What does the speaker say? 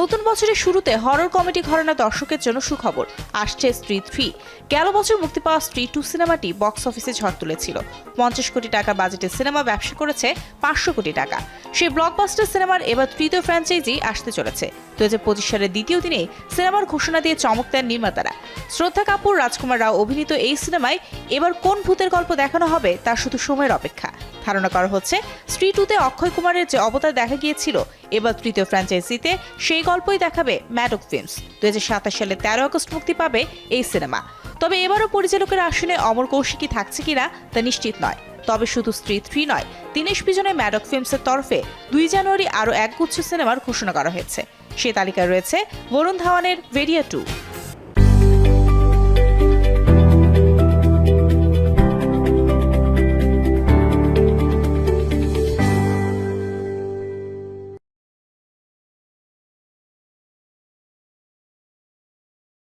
নতুন বছরের শুরুতে হরর কমেডি ঘরানা দর্শকের জন্য সুখবর আসছে স্ত্রী 3। গেল বছর মুক্তি পাওয়া স্ত্রী 2 সিনেমাটি বক্স অফিসে ঝড় তুলেছিল। 50 কোটি টাকা বাজেটের সিনেমা ব্যবসা করেছে 500 কোটি টাকা। সেই ব্লকবাস্টার সিনেমার এবার তৃতীয় ফ্র্যাঞ্চাইজি আসতে চলেছে। 2025 সালের দ্বিতীয় দিনে সিনেমার ঘোষণা দিয়ে চমক দেন নির্মাতারা। শ্রদ্ধা কাপুর, রাজকুমার রাও অভিনীত এই সিনেমায় এবার কোন ভূতের গল্প দেখানো হবে তা শুধু সময়ের অপেক্ষা। ধারণা করা হচ্ছে স্ত্রী 2-তে অক্ষয় কুমারের যে অবতার দেখা গিয়েছিল, এবার তৃতীয় ফ্র্যাঞ্চাইজিতে সেই গল্পই দেখাবে ম্যাডক ফিল্মস। 2027 সালের 13 আগস্ট মুক্তি পাবে এই সিনেমা। তবে এবারও পরিচালকের আসনে অমর কৌশিকী থাকছে কিনা তা নিশ্চিত নয়। তবে শুধু স্ত্রী 3 নয়, দীনেশ বিজনে ম্যাডক ফিল্মসের তরফে 2 জানুয়ারি আরও একগুচ্ছ সিনেমার ঘোষণা করা হয়েছে। সে তালিকায় রয়েছে বরুণ ধাওয়ানের ভেরিয়া 2।